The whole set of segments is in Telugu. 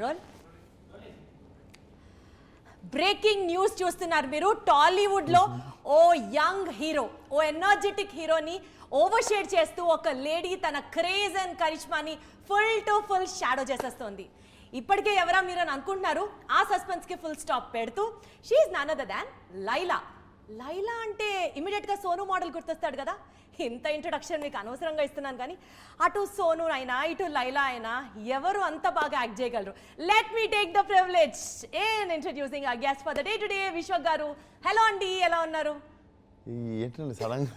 రోల్. బ్రేకింగ్ న్యూస్ చూస్తున్నారు మీరు. టాలీవుడ్ లో ఓ యంగ్ హీరో, ఓ ఎనర్జెటిక్ హీరోని ఓవర్ షేడ్ చేస్తూ ఒక లేడీ తన క్రేజ్ అండ్ కరిష్మాని ఫుల్ టు ఫుల్ షాడో చేసేస్తోంది. ఇప్పటికే ఎవరా మీరు అని అనుకుంటున్నారు. ఆ సస్పెన్స్ కి ఫుల్ స్టాప్ పెడుతూ she is none other than Laila. Laila అంటే ఇమీడియట్ గా సోను మోడల్ గుర్తొస్తాడు కదా. ఇంత ఇంట్రొడక్షన్ మీకు అనవసరంగా ఇస్తున్నాను కానీ అటు సోను అయినా ఇటు లైలా అయినా ఎవరు అంత బాగా యాక్ట్ చేయగలరు. Let me take the privilege in introducing our guest for the day today, Vishwak గారు. హలో అండి, ఎలా ఉన్నారు? ఏంటండి సడన్ గా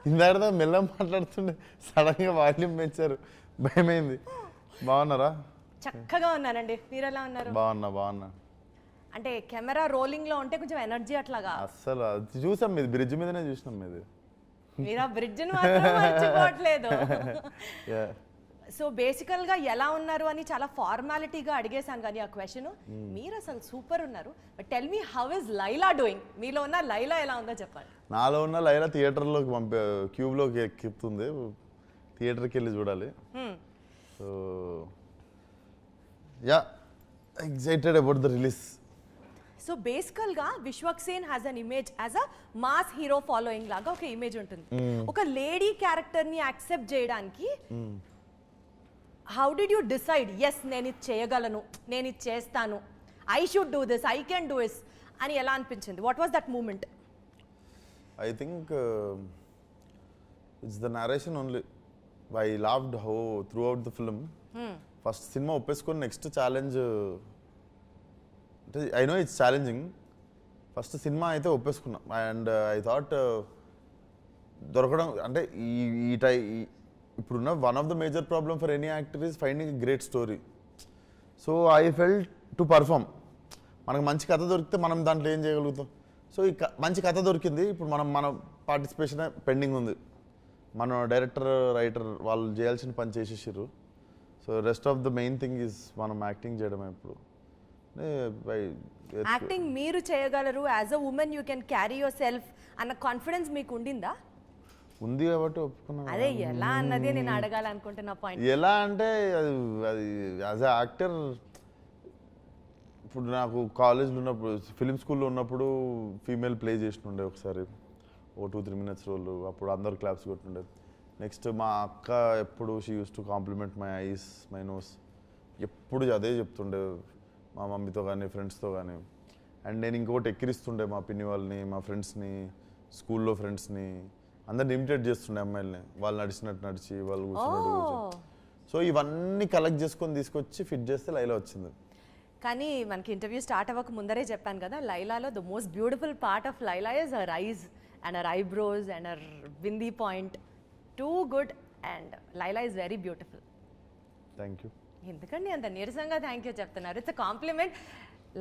ఇందాక మెల్ల మాట్లాడుతుండే సడన్ గా వాల్యూమ్ పెంచారు, భయమైంది. బాగున్నారా? చక్కగా ఉన్నానండి, మీరు ఎలా ఉన్నారు? బాగున్నా. అంటే కెమెరా రోలింగ్ లో ఉంటే కొంచెం ఎనర్జీ అట్లాగా. అస్సలు అది చూసాం, మీది బ్రిడ్జ్ మీదనే చూసినాం. మీది మీరు ఆ బ్రిడ్జ్ మర్చిపోవట్లేదు. సో బేసికల్ గా ఎలా ఉన్నారు అని చాలా ఫార్మాలిటీగా అడిగేశాను కానీ ఆ క్వశ్చన్. మీరు అసలు సూపర్ ఉన్నారు. But tell me, how is Laila doing? మీలో ఉన్న లైలా ఎలా ఉందో చెప్పండి. నాలో ఉన్న లైలా థియేటర్లోకి క్యూబ్లోకి ఎక్కుతుంది, థియేటర్కి వెళ్ళి చూడాలి. So yeah, excited about the release. So బేసికల్ గా Vishwak Sen has an image as a mass hero following లాగా ఒక ఇమేజ్ ఉంటుంది. ఒక లేడీ క్యారెక్టర్ ని యాక్సెప్ట్ చేయడానికి how did you decide, yes నేను ఇది చేయగలను, నేను ఇది చేస్తాను, I should do this, I can do this అని ఎలా అనిపించింది? What was that moment? I think it's the narration only. I loved how through out the film. First సినిమా ఒప్పేసుకొని నెక్స్ట్ ఛాలెంజ్ అంటే I know it's challenging. First సినిమా అయితే ఒప్పేసుకున్నాం. అండ్ ఐ థాట్ దొరకడం అంటే ఇప్పుడున్న one of the major problem for any actor is finding great story. So I felt to perform. మనకు మంచి కథ దొరికితే మనం దాంట్లో ఏం చేయగలుగుతాం. సో ఈ మంచి కథ దొరికింది. ఇప్పుడు మన పార్టిసిపేషన్ పెండింగ్ ఉంది. మన డైరెక్టర్, రైటర్ వాళ్ళు చేయాల్సిన పని చేసేసారు. So rest of the main thing is మనం యాక్టింగ్ చేయడమే. ఇప్పుడు యాక్టింగ్ మీరు చేయగలరు, as a women you can carry your self అన్న కాన్ఫిడెన్స్ మీకు ఉండిందా? ఉంది కాబట్టి ఒప్పుకున్నాను. అదే ఎలా అన్నది నేను అడగాలనుకుంటున్నా పాయింట్. ఎలా అంటే అది యాజ్ అ యాక్టర్ ఇప్పుడు నాకు కాలేజ్లో ఉన్నప్పుడు, ఫిలిం స్కూల్లో ఉన్నప్పుడు ఫీమేల్ ప్లే చేసినుండే ఒకసారి, ఓ 2-3 minutes రోల్. అప్పుడు అందరు క్లాప్స్ కొట్టుండే. నెక్స్ట్ మా అక్క ఎప్పుడు she use to compliment my eyes, my nose. ఎప్పుడు అదే చెప్తుండే మా మమ్మీతో కానీ ఫ్రెండ్స్తో కానీ. అండ్ నేను ఇంకొకటి ఎక్కిరిస్తుండే మా పిన్ని వాళ్ళని, మా ఫ్రెండ్స్ని, స్కూల్లో ఫ్రెండ్స్ని అందరిని ఇమిటేట్ చేస్తుండే అమ్మాయిల్ని. వాళ్ళు నడిచినట్టు నడిచి, వాళ్ళు కూర్చున్నట్టు కూర్చొని. సో ఇవన్నీ కలెక్ట్ చేసుకొని తీసుకొచ్చి ఫిట్ చేస్తే లైలా వచ్చింది. కానీ మనకి ఇంటర్వ్యూ స్టార్ట్ అవ్వక ముందరే చెప్పాను కదా, లైలాలో the most beautiful part of Laila is her eyes and her eyebrows and her bindi point. Too good and Laila is very beautiful. Thank you. ఎందుకండి అంత నీరసంగా థ్యాంక్ యూ చెప్తున్నారు? It's a compliment.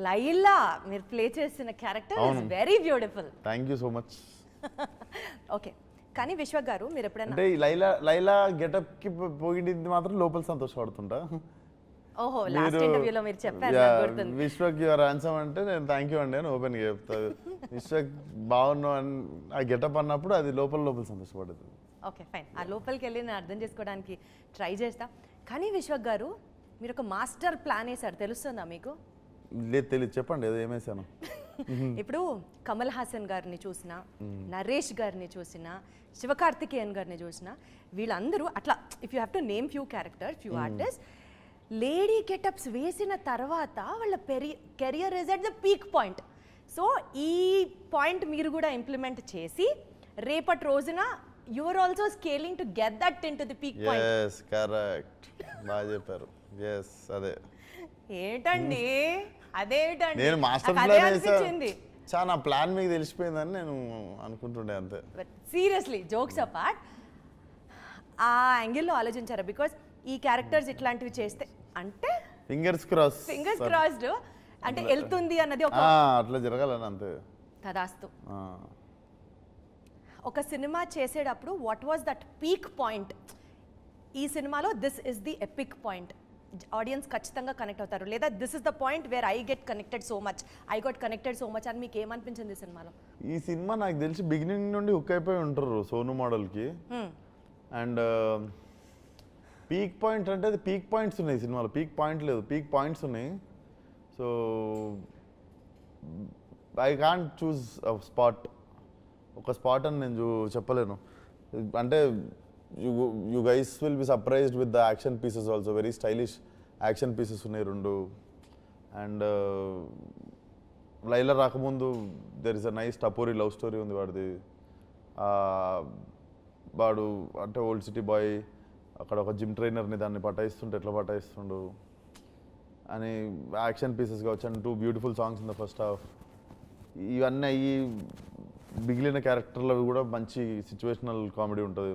లైలా మీరు ప్లే చేసిన character is very beautiful. Thank you so much. Okay, కానీ విశ్వక్ గారు మీరు ఎప్పుడైనా అంటే లైలా గెటప్ కి పోయింది మాత్రం లోపల సంతోషపడుతుంటా. ఓహో, లాస్ట్ ఇంటర్వ్యూలో మీరు చెప్పారు, విశ్వక్ యువర్ హ్యాండ్సమ్ అంటే నేను థ్యాంక్ యూ అండి అని ఓపెన్ గా చెప్తాను. విశ్వక్ బాగున్నావు అని ఆ గెటప్ అన్నప్పుడు అది లోపల సంతోషపడుతుంది. ఓకే ఫైన్, ఆ లోపలికి వెళ్ళి నేను అర్థం చేసుకోవడానికి ట్రై చేస్తా. కానీ విశ్వక్ గారు మీరు ఒక మాస్టర్ ప్లాన్ వేశారు, తెలుస్తుందా మీకు? లేదు, తెలియదు, చెప్పండి ఏదో ఏమేసాను. ఇప్పుడు కమల్ హాసన్ గారిని చూసినా, నరేష్ గారిని చూసినా, శివకార్తికేయన్ గారిని చూసినా, వీళ్ళందరూ అట్లా if you have to name few character, few artist, lady getups వేసిన తర్వాత వాళ్ళ career is at the peak point. So ఈ పాయింట్ మీరు కూడా ఇంప్లిమెంట్ చేసి రేపటి రోజున you are also scaling to get that into the peak point. Yes, correct. బాగా చెప్పారు. yes, అదే. ఏంటండి అదేంటండి? నేను మాస్టర్ ప్లాన్ వేసాను. చాలా ప్లాన్ మీకు తెలిసిపోయిందని నేను అనుకుంటుండే అంతే. బట్ సీరియస్లీ జోక్స్ అపార్ట్, ఆ యాంగిల్లో ఆలోచించారా? బికాస్ ఈ క్యారెక్టర్స్ ఇట్లాంటివి చేస్తే అంటే ఫింగర్స్ క్రాస్డ్ అంటే వెళ్తుంది అన్నది ఒక అట్లా జరగాలని అంతే. తదాస్తు. ఒక సినిమా చేసేటప్పుడు what was that peak point? ఈ సినిమాలో this is the epic point, audience ఖచ్చితంగా కనెక్ట్ అవుతారు, లేదా this is the point where I get connected so much, I got connected so much అని మీకు ఏమనిపించింది ఈ సినిమాలో? ఈ సినిమా నాకు తెలిసి బిగినింగ్ నుండి హుక్ అయిపోయి ఉంటారు సోను మోడల్కి. అండ్ పీక్ పాయింట్ అంటే అది పీక్ పాయింట్స్ ఉన్నాయి సినిమాలో, పీక్ పాయింట్ లేదు, పీక్ పాయింట్స్ ఉన్నాయి. So I can't choose spot, ఒక స్పాట్ అని నేను చెప్పలేను. అంటే you guys will be surprised with the action pieces also, very stylish action pieces ఉన్నాయి 2. అండ్ లైలా రాకముందు there is a nice tapori love story ఉంది వాడిది. వాడు అంటే ఓల్డ్ సిటీ బాయ్, అక్కడ ఒక జిమ్ ట్రైనర్ని దాన్ని పటాయిస్తుంటే ఎట్లా పటాయిస్తుండు అని యాక్షన్ పీసెస్ కావచ్చు. And 2 beautiful songs in the first half. ఇవన్నీ అయ్యి మిగిలిన క్యారెక్టర్లు కూడా మంచి సిచ్యువేషనల్ కామెడీ ఉంటుంది.